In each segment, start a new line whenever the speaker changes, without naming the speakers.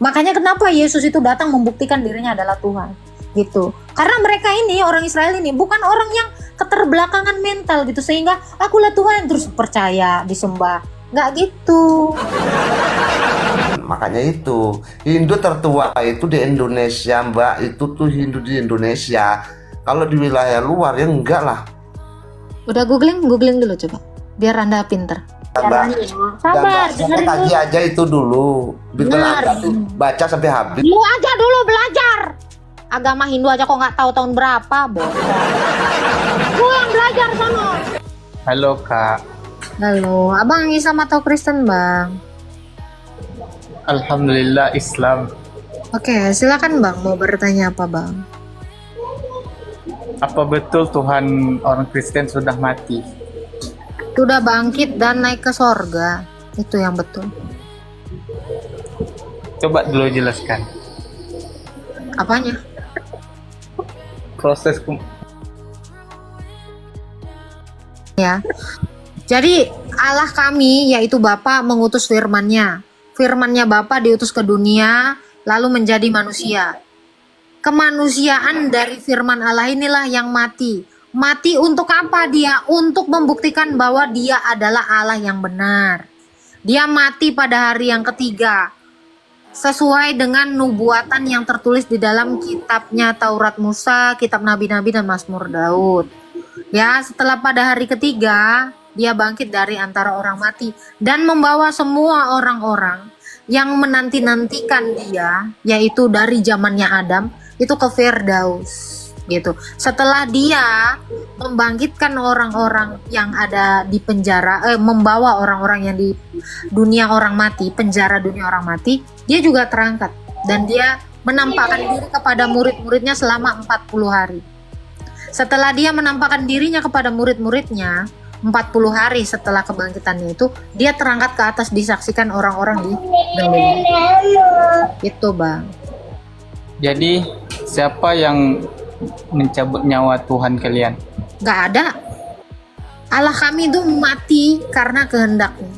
Makanya kenapa Yesus itu datang membuktikan dirinya adalah Tuhan gitu. Karena mereka ini orang Israel ini bukan orang yang keterbelakangan mental gitu sehingga akulah Tuhan terus percaya disembah. Nggak gitu.
Makanya itu Hindu tertua itu di Indonesia, Mbak. Itu tuh Hindu di Indonesia. Kalau di wilayah luar ya enggak lah.
Udah googling dulu coba biar Anda pinter.
Mbak,
Sabar, dengerin
kaji
dulu.
aja itu dulu. Bikin
Benar.
Anda tuh baca sampai habis.
Lu aja dulu belajar. Agama Hindu aja kok nggak tahu tahun berapa, bodoh. Lu yang belajar sana.
Halo Kak,
Halo, Abang Islam atau Kristen, Bang?
Alhamdulillah Islam.
Oke, silakan Bang, mau bertanya apa, Bang?
Apa betul Tuhan orang Kristen sudah mati?
Sudah bangkit dan naik ke sorga. Itu yang betul.
Coba dulu jelaskan
Apanya?
proses
Ya. Jadi Allah kami yaitu Bapa mengutus firman-Nya. Firman-Nya Bapa diutus ke dunia lalu menjadi manusia. Kemanusiaan dari firman Allah inilah yang mati. Mati untuk apa dia? Untuk membuktikan bahwa dia adalah Allah yang benar. Dia mati pada hari yang ketiga. Sesuai dengan nubuatan yang tertulis di dalam kitabnya Taurat Musa, kitab Nabi-Nabi dan Mazmur Daud. Ya, setelah pada hari ketiga, dia bangkit dari antara orang mati dan membawa semua orang-orang yang menanti-nantikan dia, yaitu dari zamannya Adam, itu ke Firdaus. Gitu. Setelah dia membangkitkan orang-orang yang ada di penjara, membawa orang-orang yang di dunia orang mati, penjara dunia orang mati, dia juga terangkat dan dia menampakkan diri kepada murid-muridnya selama 40 hari. Setelah dia menampakkan dirinya kepada murid-muridnya 40 hari setelah kebangkitannya itu, dia terangkat ke atas disaksikan orang-orang di Galilea. Itu, Bang.
Jadi siapa yang mencabut nyawa Tuhan kalian?
Gak ada. Allah kami itu mati karena kehendaknya.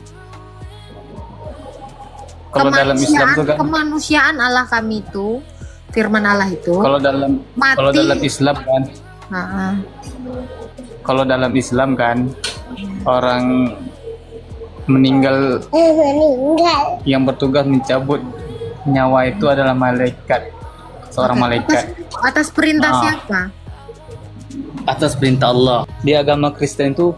Kalau dalam Islam itu kan,
Kemanusiaan Allah kami itu, firman Allah itu
kalau dalam
mati.
Islam kan,
Nah,
kalau dalam Islam kan orang meninggal yang bertugas mencabut nyawa itu adalah malaikat, seorang malaikat.
atas perintah siapa?
Atas perintah Allah. Di agama Kristen itu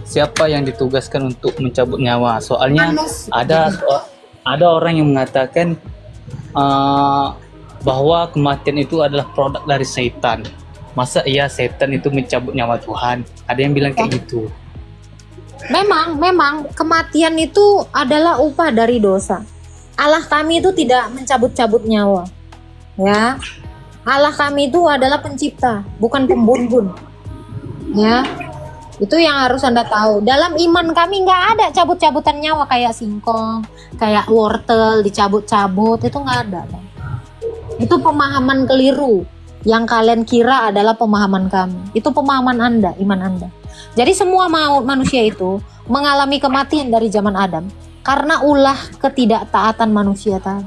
siapa yang ditugaskan untuk mencabut nyawa? Soalnya ada orang yang mengatakan bahwa kematian itu adalah produk dari setan. Masa iya setan itu mencabut nyawa Tuhan? Ada yang bilang kayak gitu.
Memang kematian itu adalah upah dari dosa. Allah kami itu tidak mencabut-cabut nyawa. Ya. Allah kami itu adalah pencipta, bukan pembunuh. Ya. Itu yang harus Anda tahu. Dalam iman kami nggak ada cabut-cabutan nyawa kayak singkong, kayak wortel dicabut-cabut, itu nggak ada. Itu pemahaman keliru yang kalian kira adalah pemahaman kami. Itu pemahaman Anda, iman Anda. Jadi semua manusia itu mengalami kematian dari zaman Adam karena ulah ketidaktaatan manusia tadi.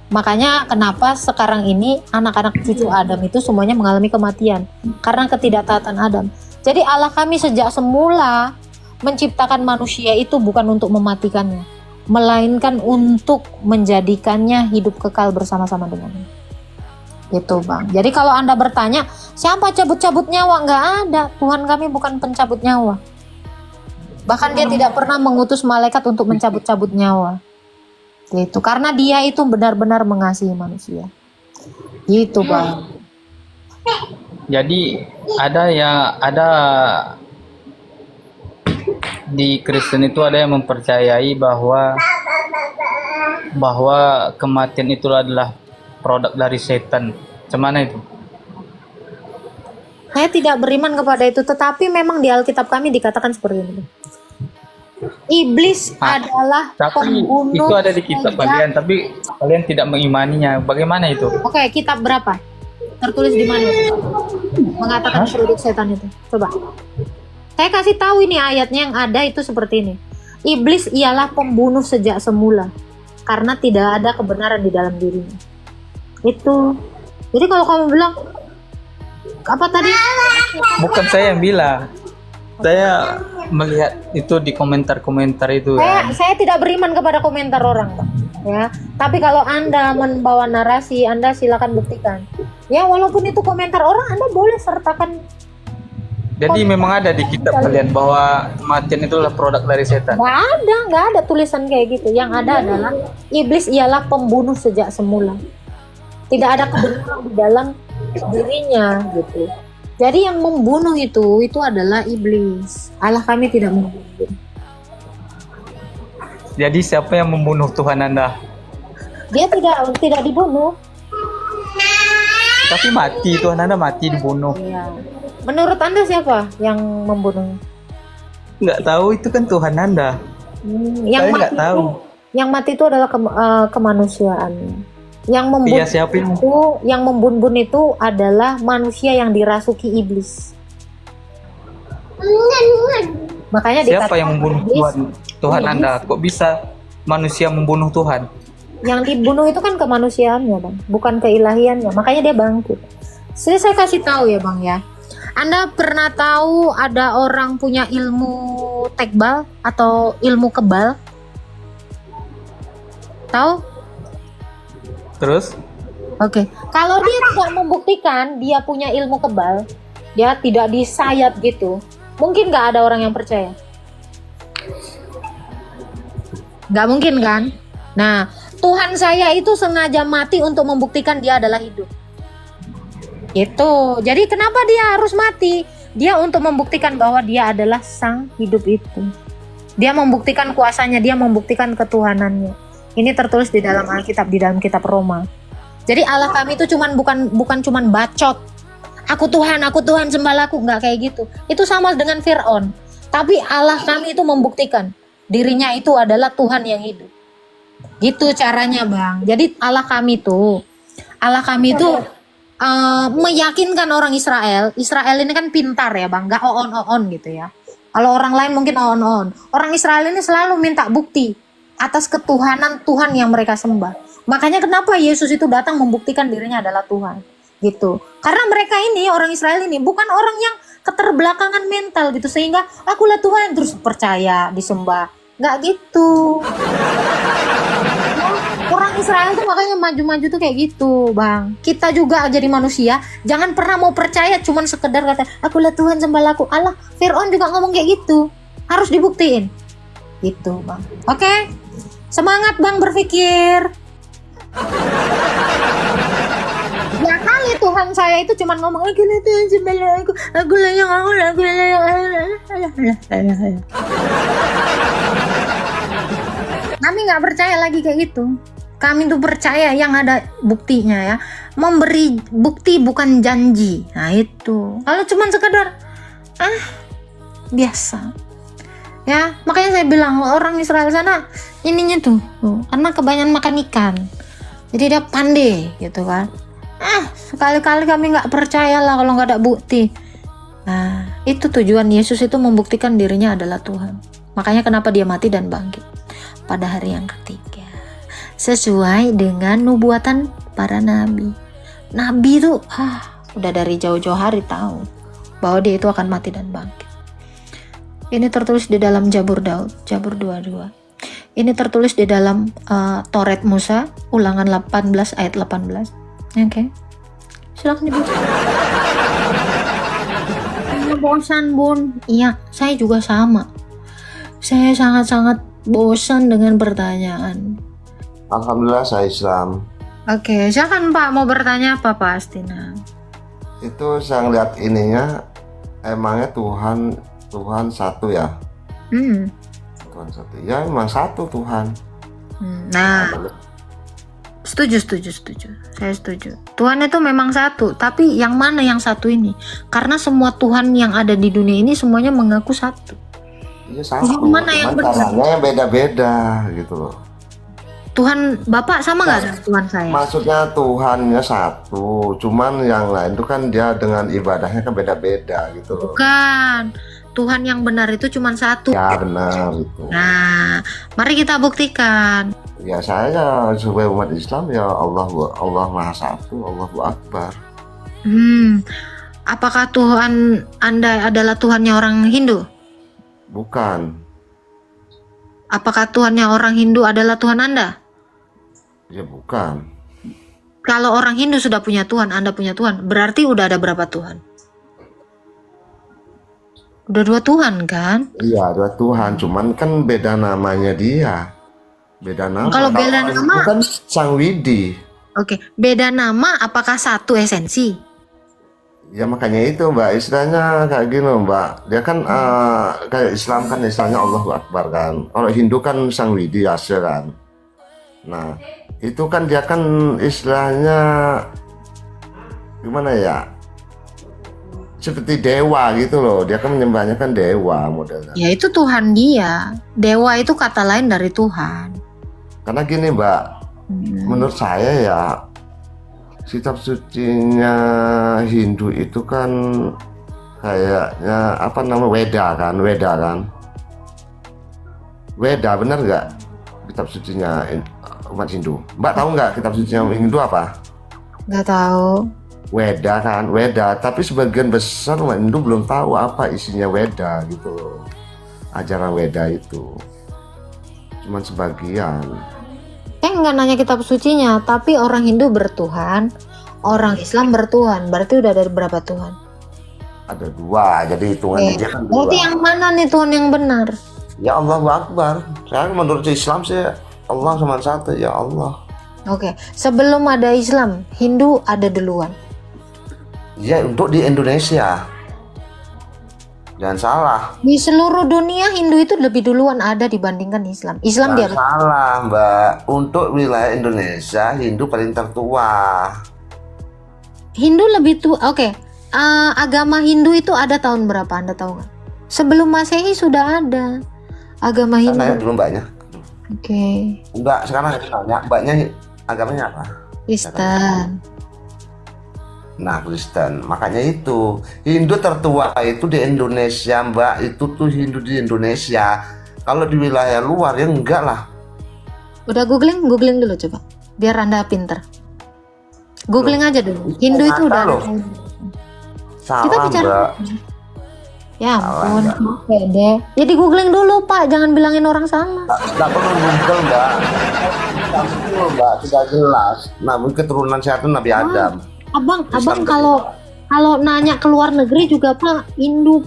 Makanya kenapa sekarang ini anak-anak cucu Adam itu semuanya mengalami kematian karena ketidaktaatan Adam. Jadi Allah kami sejak semula menciptakan manusia itu bukan untuk mematikannya, melainkan untuk menjadikannya hidup kekal bersama-sama dengannya. Gitu, Bang. Jadi kalau Anda bertanya, siapa cabut-cabut nyawa? Nggak ada. Tuhan kami bukan pencabut nyawa. Bahkan dia tidak pernah mengutus malaikat untuk mencabut-cabut nyawa. Gitu. Karena dia itu benar-benar mengasihi manusia. Gitu, Bang.
Jadi ada di Kristen itu ada yang mempercayai bahwa kematian itu adalah produk dari setan. Cemana itu?
Saya tidak beriman kepada itu, tetapi memang di Alkitab kami dikatakan seperti itu. Iblis adalah
Tapi
pembunuh.
itu ada di kitab
sejak-
kalian, tapi kalian tidak mengimaninya. Bagaimana itu?
Oke, kitab berapa? Tertulis di mana? Mengatakan produk setan itu. Coba. Saya kasih tahu ini ayatnya yang ada itu seperti ini. Iblis ialah pembunuh sejak semula. karena tidak ada kebenaran di dalam dirinya. Itu. Jadi kalau kamu bilang apa tadi?
Bukan saya yang bilang. Saya melihat itu di komentar-komentar itu kan.
Saya tidak beriman kepada komentar orang, Pak. Ya. Tapi kalau Anda membawa narasi, Anda silakan buktikan. Ya, walaupun itu komentar orang, Anda boleh sertakan.
Jadi memang ada di kitab kalian bahwa kematian itu adalah produk dari setan.
Nggak ada tulisan kayak gitu. Yang ada adalah iblis ialah pembunuh sejak semula. Tidak ada kebenaran di dalam dirinya gitu. Jadi yang membunuh itu adalah iblis. Allah kami tidak membunuh.
Jadi siapa yang membunuh Tuhan Anda?
Dia tidak dibunuh.
Tapi mati, Tuhan Anda mati dibunuh.
Iya. Menurut Anda siapa yang membunuh?
Nggak tahu, itu kan Tuhan Anda. Saya nggak tahu.
Yang mati itu adalah kemanusiaan. Yang membunuh
Iya, siapa
yang membunuh itu adalah manusia yang dirasuki iblis. Makanya
siapa yang membunuh
iblis,
Tuhan Anda? Kok bisa manusia membunuh Tuhan?
Yang dibunuh itu kan kemanusiaannya, Bang, bukan keilahiannya. Makanya dia bangkit. Jadi saya kasih tahu ya, Bang ya. Anda pernah tahu ada orang punya ilmu tekbal atau ilmu kebal? Tahu?
Terus?
Oke. Kalau dia tidak membuktikan dia punya ilmu kebal, dia tidak disayat gitu, mungkin nggak ada orang yang percaya. Nggak mungkin kan? Nah, Tuhan saya itu sengaja mati untuk membuktikan dia adalah hidup. Gitu. Jadi kenapa dia harus mati? Dia untuk membuktikan bahwa dia adalah sang hidup itu. Dia membuktikan kuasanya, dia membuktikan ketuhanannya. Ini tertulis di dalam Alkitab, di dalam kitab Roma. Jadi Allah kami itu bukan cuman bacot. Aku Tuhan sembahlah aku, nggak kayak gitu. Itu sama dengan Fir'aun. Tapi Allah kami itu membuktikan dirinya itu adalah Tuhan yang hidup. Gitu caranya, Bang. Jadi Allah kami itu meyakinkan orang Israel. Israel ini kan pintar ya, Bang, nggak on gitu ya. Kalau orang lain mungkin on. Orang Israel ini selalu minta bukti atas ketuhanan Tuhan yang mereka sembah. Makanya kenapa Yesus itu datang membuktikan dirinya adalah Tuhan. Gitu. Karena mereka ini, orang Israel ini bukan orang yang keterbelakangan mental gitu, sehingga akulah Tuhan terus percaya disembah. Nggak gitu. Orang Israel tuh makanya maju-maju tuh kayak gitu, Bang. Kita juga jadi manusia, jangan pernah mau percaya cuman sekedar kata akulah Tuhan sembahlah aku. Allah, Fir'aun juga ngomong kayak gitu. Harus dibuktiin. Gitu, Bang. Oke? Semangat, Bang, berpikir. Ya kali Tuhan saya itu cuman ngomong akulah Tuhan sembahlah aku. Akulah yang Kami nggak percaya lagi kayak gitu. Kami tuh percaya yang ada buktinya ya. Memberi bukti bukan janji. Nah itu. Kalau cuman sekedar biasa. Ya, makanya saya bilang orang Israel sana ininya tuh, karena kebanyakan makan ikan. Jadi dia pandai gitu kan. Sekali-kali kami nggak percaya lah kalau nggak ada bukti. Nah, itu tujuan Yesus itu membuktikan dirinya adalah Tuhan. Makanya kenapa dia mati dan bangkit pada hari yang ketiga. Sesuai dengan nubuatan para nabi. Nabi itu udah dari jauh-jauh hari tahu bahwa dia itu akan mati dan bangkit. Ini tertulis di dalam Jabur Daud, Jabur 22. Ini tertulis di dalam Toret Musa, Ulangan 18 ayat 18. Oke. Silakan dibaca. Bosan, Bun. Iya, saya juga sama. Saya sangat-sangat bosan dengan pertanyaan.
Alhamdulillah saya Islam.
Oke, silakan Pak, mau bertanya apa Pak Astina?
Itu saya lihat ininya, emangnya Tuhan satu ya? Tuhan satu. Ya memang satu Tuhan.
Nah, setuju. Saya setuju. Tuhan itu memang satu, tapi yang mana yang satu ini? Karena semua Tuhan yang ada di dunia ini semuanya mengaku satu.
Iya satu.
Yang mana yang benar?
Caranya beda-beda gitu loh.
Tuhan Bapak sama nggak dengan Tuhan saya?
Maksudnya Tuhannya satu, cuman yang lain itu kan dia dengan ibadahnya kan beda-beda gitu loh.
Bukan. Tuhan yang benar itu cuma satu.
Ya benar itu.
Nah, mari kita buktikan.
Ya saya sebagai umat Islam ya Allah Maha Satu, Allahu Akbar.
Apakah Tuhan Anda adalah Tuhannya orang Hindu?
Bukan.
Apakah Tuhannya orang Hindu adalah Tuhan Anda?
Ya bukan.
Kalau orang Hindu sudah punya Tuhan, Anda punya Tuhan, berarti udah ada berapa Tuhan? Udah 2 Tuhan kan?
Iya, ada Tuhan, cuman kan beda namanya dia. Beda nama.
Kalau beda
itu
nama,
kan Sang Widi.
oke, beda nama apakah satu esensi?
Ya makanya itu Mbak, istilahnya kayak gini loh, Mbak. Dia kan kayak Islam kan istilahnya Allahu Akbar kan. Kalau Hindu kan Sang Widi Asa kan. Nah, itu kan dia kan istilahnya gimana ya? Seperti dewa gitu loh. Dia kan menyembahnya kan dewa modelnya.
Ya itu Tuhan dia. Dewa itu kata lain dari Tuhan.
Karena gini Mbak, menurut saya ya kitab sucinya Hindu itu kan kayaknya apa namanya Weda kan. Weda bener nggak kitab sucinya umat Hindu? Mbak tahu nggak kitab sucinya Hindu apa?
Nggak tahu.
Weda kan, Weda. Tapi sebagian besar umat Hindu belum tahu apa isinya Weda gitu loh. Ajaran Weda itu. Cuman sebagian.
Nggak nanya kitab sucinya, tapi orang Hindu bertuhan, orang Islam bertuhan. Berarti udah ada berapa Tuhan?
Ada 2, jadi hitungan dia kan 2.
Berarti yang mana nih Tuhan yang benar?
Ya Allahu Akbar. Saya menurut Islam sih Allah cuma satu, ya Allah.
Oke, sebelum ada Islam, Hindu ada duluan.
Ya untuk di Indonesia. Jangan salah.
Di seluruh dunia Hindu itu lebih duluan ada dibandingkan Islam. Islam dia
Jangan salah Mbak. Untuk wilayah Indonesia Hindu paling tertua.
Hindu lebih tua. Oke. Agama Hindu itu ada tahun berapa? Anda tahu nggak? Sebelum Masehi sudah ada agama Hindu.
Saya dulu Mbaknya.
Oke.
Enggak, sekarang saya tanya Mbaknya agamanya apa?
Kristen.
Nah Kristen, makanya itu Hindu tertua itu di Indonesia Mbak, itu tuh Hindu di Indonesia. Kalau di wilayah luar ya enggak lah.
Udah googling dulu coba, biar Anda pinter. Googling aja dulu. Hindu itu udah ada.
Salah
Kita bicara.
Mbak.
Ya ampun,
Salah,
oke deh. Ya di googling dulu Pak, jangan bilangin orang salah.
Enggak perlu Google Mbak. Itu Mbak sudah jelas. Namun keturunan saya itu Nabi Adam.
Abang
Islam
kalau nanya ke luar negeri juga Pak, Hindu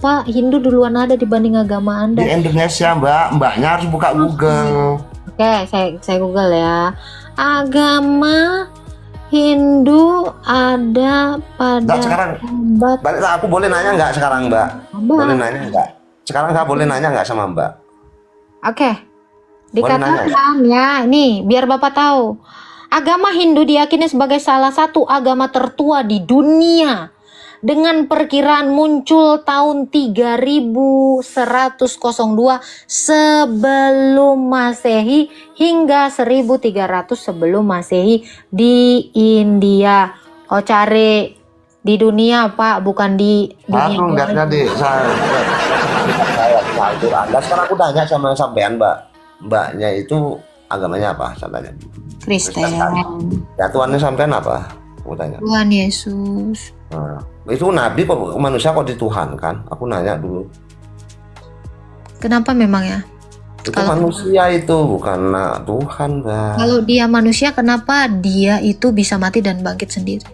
duluan ada dibanding agama
Di
Anda.
Indonesia Mbaknya harus buka Google.
Oke, saya Google ya. Agama Hindu ada pada
Mbak sekarang
abad
balik aku boleh nanya nggak sekarang Mbak?
Abad.
Boleh nanya nggak? Sekarang nggak boleh nanya nggak sama Mbak?
Oke.
Boleh nanya
Dikatakan ya, nih biar Bapak tahu. Agama Hindu diyakini sebagai salah satu agama tertua di dunia dengan perkiraan muncul tahun 3102 sebelum Masehi hingga 1300 sebelum Masehi di India. Oh cari di dunia Pak, bukan di dunia.
Aku nggak tadi saya Anda sekarang aku tanya sama sampean Mbaknya itu agamanya apa? Saya tanya.
Kristen.
Ya Tuhannya sampean apa? Aku tanya.
Tuhan Yesus.
Nah, itu nabi kok manusia kok dituhankan? Aku nanya dulu.
Kenapa memang ya?
Itu manusia itu bukan Tuhan, Mbak.
Kalau dia manusia, kenapa dia itu bisa mati dan bangkit sendiri?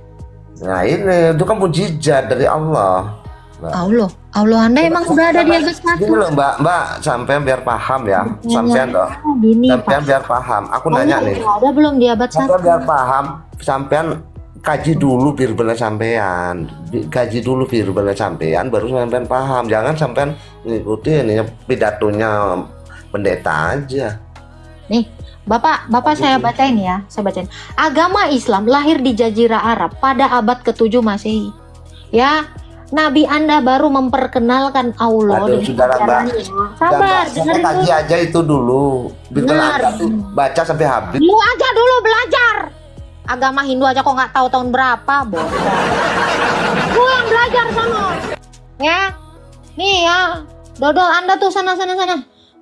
Nah ini itu kan mujizat dari Allah. Mbak.
Allah Anda emang sudah ada di atas
Gini
batu.
loh Mbak, sampean biar paham ya, sampean loh.
Gini
Sampean
Pak.
biar paham. Aku nanya nih.
Ada belum di abad
Sampean
1?
biar paham, sampean kaji dulu birbala sampean. Kaji dulu birbala sampean baru sampean paham. Jangan sampean ngikutin ini pidatonya pendeta aja.
Nih, Bapak saya bacain ya, saya bacain. Agama Islam lahir di Jazirah Arab pada abad ke-7 Masehi. Ya, Nabi Anda baru memperkenalkan Allah
Aduh,
dengan
saudara, Mbak.
ajarannya. Sabar,
Saya
dengerin
kaji
dulu.
aja itu dulu. Birbala
Benar.
Anda tuh baca sampai habis.
Lu aja dulu belajar. Agama Hindu aja kok nggak tahu tahun berapa, bodoh. Lu yang belajar sana. Ya. Nih ya. Dodol Anda tuh sana.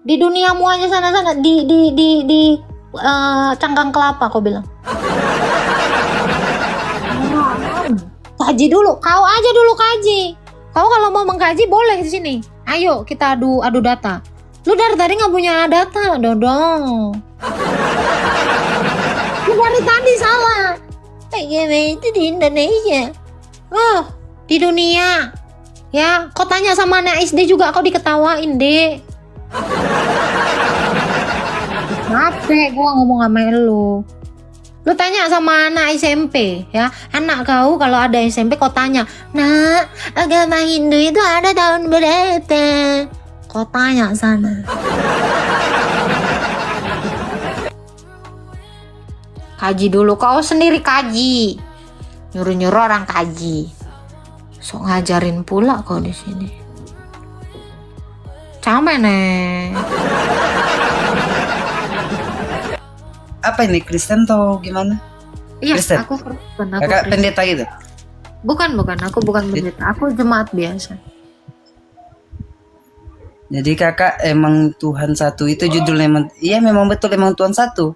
Di duniamu aja sana. Di cangkang kelapa kau bilang. Kaji dulu, kau aja dulu kaji. Kau kalau mau mengkaji boleh di sini. Ayo kita adu data. Lu dari tadi nggak punya data, Dodong. Lu dari tadi salah. PGW itu di Indonesia. Oh, di dunia. Ya, kau tanya sama anak SD juga kau diketawain, Dek. Capek gua ngomong sama lu. Lu tanya sama anak SMP ya. Anak kau kalau ada SMP kau tanya, "Nak, agama Hindu itu ada tahun berapa?" Kau tanya sana. Kaji dulu, kau sendiri kaji. Nyuruh-nyuruh orang kaji. Sok ngajarin pula kau di sini. Capek nih.
Apa ini, Kristen atau gimana?
Iya,
Kristen?
aku Kristen.
Kakak pendeta gitu?
Bukan, aku bukan pendeta. Aku jemaat biasa.
Jadi kakak emang Tuhan satu itu judulnya emang, iya memang betul emang Tuhan satu.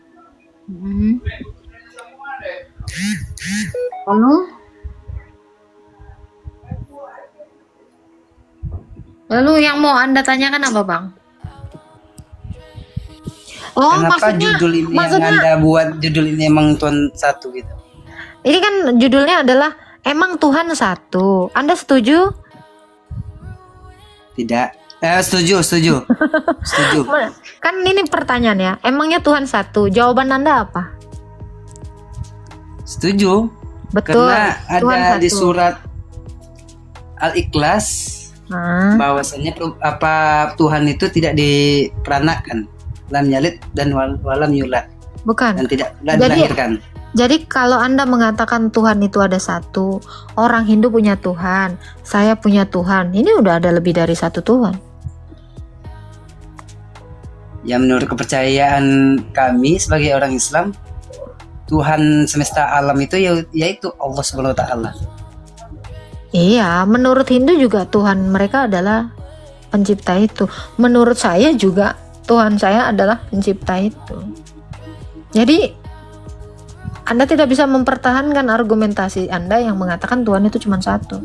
Lalu yang mau Anda tanyakan apa, Bang? Oh,
Kenapa judul ini yang Anda buat judul ini emang Tuhan satu gitu?
Ini kan judulnya adalah emang Tuhan satu. Anda setuju?
Tidak. Setuju. Setuju.
Kan ini pertanyaan ya. Emangnya Tuhan satu? Jawaban Anda apa?
Setuju.
Betul.
Karena
Tuhan
ada di
satu.
surat Al-Ikhlas bahwasanya Tuhan itu tidak diperanakan, lam yalid dan walam yulad,
Bukan.
dan tidak dilahirkan.
Jadi kalau Anda mengatakan Tuhan itu ada satu, orang Hindu punya Tuhan, saya punya Tuhan, ini udah ada lebih dari satu Tuhan.
Ya menurut kepercayaan kami sebagai orang Islam, Tuhan semesta alam itu yaitu Allah Subhanahu wa taala.
Iya, menurut Hindu juga Tuhan mereka adalah pencipta itu. Menurut saya juga Tuhan saya adalah pencipta itu. Jadi Anda tidak bisa mempertahankan argumentasi Anda yang mengatakan Tuhan itu cuma satu.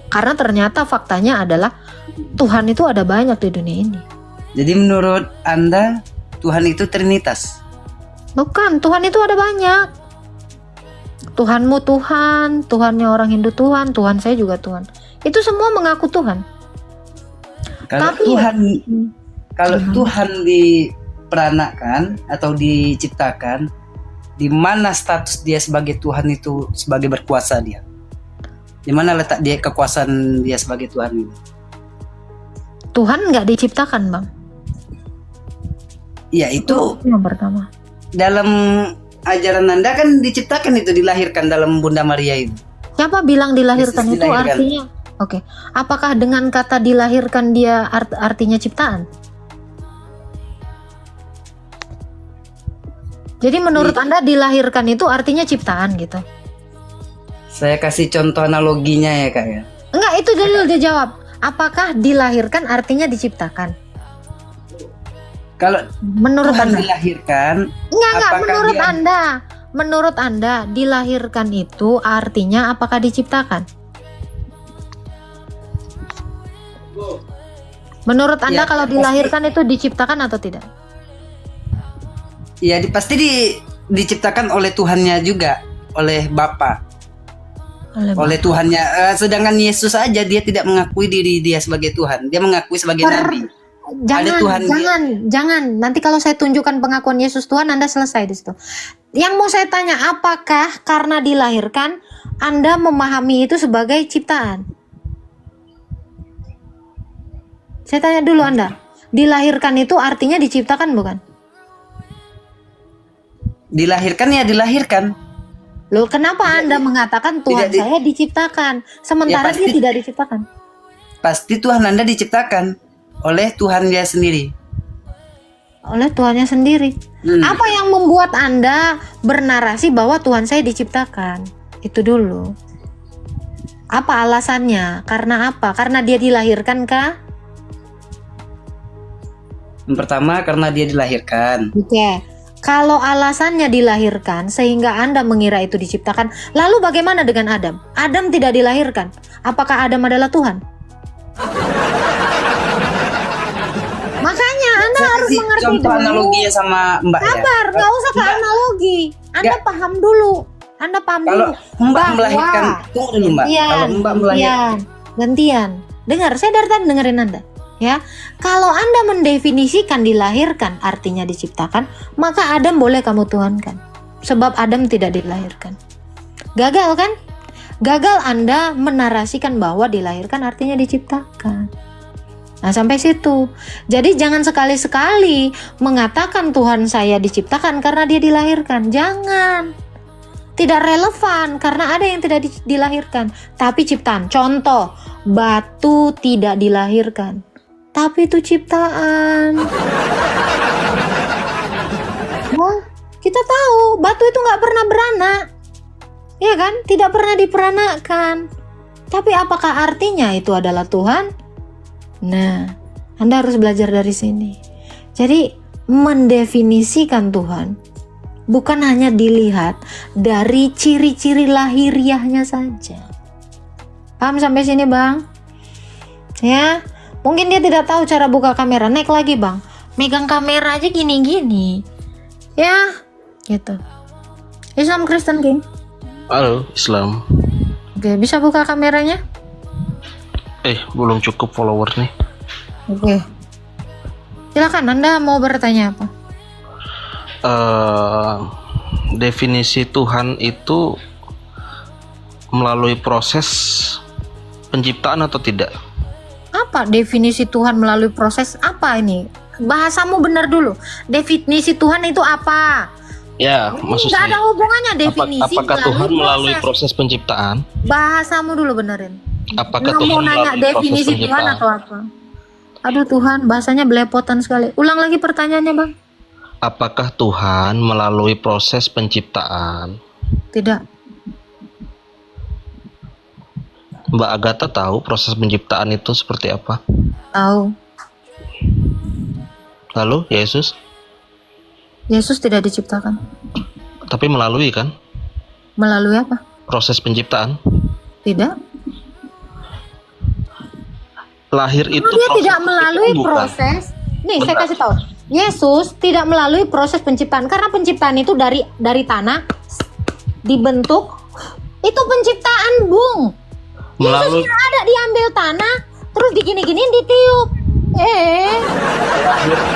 Karena ternyata faktanya adalah Tuhan itu ada banyak di dunia ini.
Jadi menurut Anda Tuhan itu trinitas?
Bukan, Tuhan itu ada banyak. Tuhanmu Tuhan, Tuhannya orang Hindu Tuhan, Tuhan saya juga Tuhan. Itu semua mengaku Tuhan.
Kalau Tuhan diperanakan atau diciptakan, di mana status dia sebagai Tuhan itu sebagai berkuasa dia? Di mana letak dia kekuasaan dia sebagai Tuhan itu?
Tuhan nggak diciptakan, Bang.
Ya itu
yang pertama.
dalam ajaran Anda kan diciptakan itu, dilahirkan dalam Bunda Maria itu.
Siapa bilang dilahirkan
Yesus
itu
dilahirkan.
artinya? Oke. Apakah dengan kata dilahirkan dia artinya ciptaan? Jadi menurut Anda dilahirkan itu artinya ciptaan gitu?
Saya kasih contoh analoginya ya Kak ya.
Enggak, itu dulu dia jawab. Apakah dilahirkan artinya diciptakan?
Kalau
Menurut
Tuhan
Anda?
dilahirkan,
Enggak,
apakah
menurut
dia-
Anda. Menurut Anda dilahirkan itu artinya apakah diciptakan? Menurut Anda
Ya,
kalau
pasti.
dilahirkan itu diciptakan atau tidak?
ya pasti diciptakan oleh Tuhannya juga, oleh Bapa, oleh Tuhannya. Sedangkan Yesus aja dia tidak mengakui diri dia sebagai Tuhan, dia mengakui sebagai Nabi. Ada Tuhan
Jangan. Nanti kalau saya tunjukkan pengakuan Yesus Tuhan, Anda selesai di situ. Yang mau saya tanya, apakah karena dilahirkan Anda memahami itu sebagai ciptaan? Saya tanya dulu Anda. Dilahirkan itu artinya diciptakan bukan?
Dilahirkan ya dilahirkan.
Loh, kenapa Anda mengatakan Tuhan
tidak
saya diciptakan sementara
Ya, pasti.
dia tidak diciptakan?
Pasti Tuhan Anda diciptakan oleh Tuhan dia sendiri.
Oleh Tuhannya sendiri. Apa yang membuat Anda bernarasi bahwa Tuhan saya diciptakan? Itu dulu. Apa alasannya? Karena apa? Karena dia dilahirkan kah?
Yang pertama karena dia dilahirkan.
Oke. Kalau alasannya dilahirkan sehingga Anda mengira itu diciptakan, lalu bagaimana dengan Adam? Adam tidak dilahirkan. Apakah Adam adalah Tuhan? Makanya Anda
Saya
harus
kasih
mengerti
contoh
dulu.
analoginya sama Mbak ya.
Sabar, nggak usah ke analogi. Anda paham dulu. Anda paham
Kalau
dulu.
Mbak melahirkan, tunggu dulu Mbak. Kalau Mbak melahirkan,
gantian. Dengar, saya dari tadi dengerin Anda. Ya, kalau Anda mendefinisikan dilahirkan artinya diciptakan, maka Adam boleh kamu tuhankan. Sebab Adam tidak dilahirkan. Gagal kan? Gagal Anda menarasikan bahwa dilahirkan artinya diciptakan. Nah, sampai situ. Jadi jangan sekali-sekali mengatakan Tuhan saya diciptakan karena dia dilahirkan. Jangan. Tidak relevan karena ada yang tidak dilahirkan, tapi ciptaan. Contoh, batu tidak dilahirkan, tapi itu ciptaan. Wah, kita tahu batu itu nggak pernah beranak, ya kan? Tidak pernah diperanakan. Tapi apakah artinya itu adalah Tuhan? Nah, Anda harus belajar dari sini. Jadi mendefinisikan Tuhan bukan hanya dilihat dari ciri-ciri lahiriahnya saja. Paham sampai sini, Bang? Ya, mungkin dia tidak tahu cara buka kamera. Naik lagi, Bang. Megang kamera aja gini-gini. Ya, gitu. Islam Kristen, King.
Halo, Islam.
Oke, bisa buka kameranya?
Belum cukup follower nih.
Oke. Silakan, Anda mau bertanya apa?
Definisi Tuhan itu melalui proses penciptaan atau tidak?
Apa definisi Tuhan melalui proses apa ini? Bahasamu benar dulu. Definisi Tuhan itu apa?
Ya,
Nggak
maksudnya
ada hubungannya definisi
apakah Tuhan melalui proses penciptaan?
Bahasamu dulu benerin.
Apakah
Nggak
Tuhan
mau nanya
melalui proses
definisi Tuhan
penciptaan?
atau apa? Aduh Tuhan, bahasanya belepotan sekali. Ulang lagi pertanyaannya, Bang.
Apakah Tuhan melalui proses penciptaan?
Tidak.
Mbak Agatha tahu proses penciptaan itu seperti apa?
Tahu.
Lalu Yesus?
Yesus tidak diciptakan.
Tapi melalui kan?
Melalui apa?
Proses penciptaan.
Tidak.
Lahir itu
Dia
proses
tidak melalui
penciptaan, bukan?
proses. Nih, saya
Benar.
kasih tahu. Yesus tidak melalui proses penciptaan karena penciptaan itu dari tanah dibentuk. Itu penciptaan, Bung. Yesus
Melalui
tidak ada diambil tanah terus digini-giniin ditiup.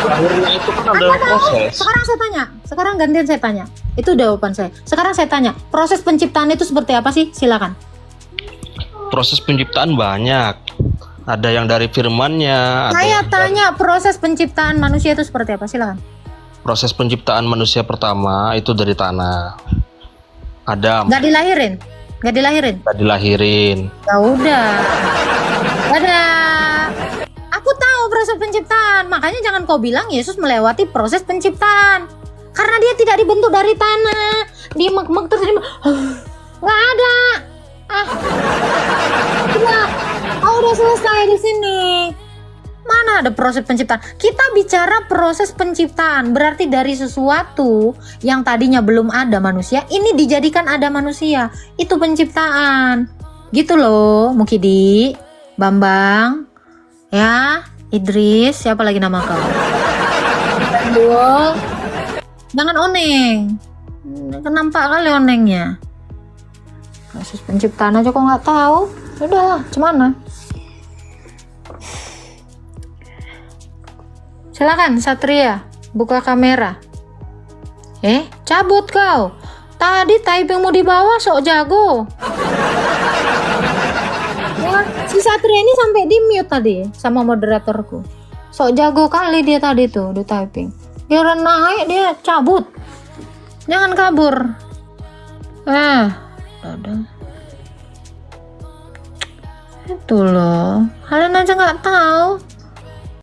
lahirnya itu kan ada proses.
Sekarang saya tanya. Sekarang gantian saya tanya. Itu jawaban saya. Sekarang saya tanya, proses penciptaan itu seperti apa sih? Silakan.
Proses penciptaan banyak. Ada yang dari firman-Nya, ada
Saya
yang
tanya proses penciptaan manusia itu seperti apa? Silakan.
proses penciptaan manusia pertama itu dari tanah. Adam
Gak dilahirin? Gak dilahirin?
nggak dilahirin.
Ya udah. Ada. Aku tahu proses penciptaan. Makanya jangan kau bilang Yesus melewati proses penciptaan. Karena dia tidak dibentuk dari tanah. Dia mek-mek terus dia nggak ada. Udah. Oh, udah selesai di sini. Mana ada proses penciptaan? Kita bicara proses penciptaan. Berarti dari sesuatu yang tadinya belum ada manusia, ini dijadikan ada manusia. Itu penciptaan. Gitu loh, Mukidi, Bambang, ya, Idris, siapa lagi nama kau? Bandul. Jangan oneng. Kenampak kali onengnya. Proses penciptaan aja kok nggak tahu. Udah, cuman. Silakan Satria, buka kamera. Cabut kau. Tadi typingmu di bawah sok jago. Ya, si Satria ini sampai di mute tadi sama moderatorku. Sok jago kali dia tadi tuh di typing. Dia orang naik dia cabut. Jangan kabur. Dadah. Itu loh. Kalian aja nggak tahu.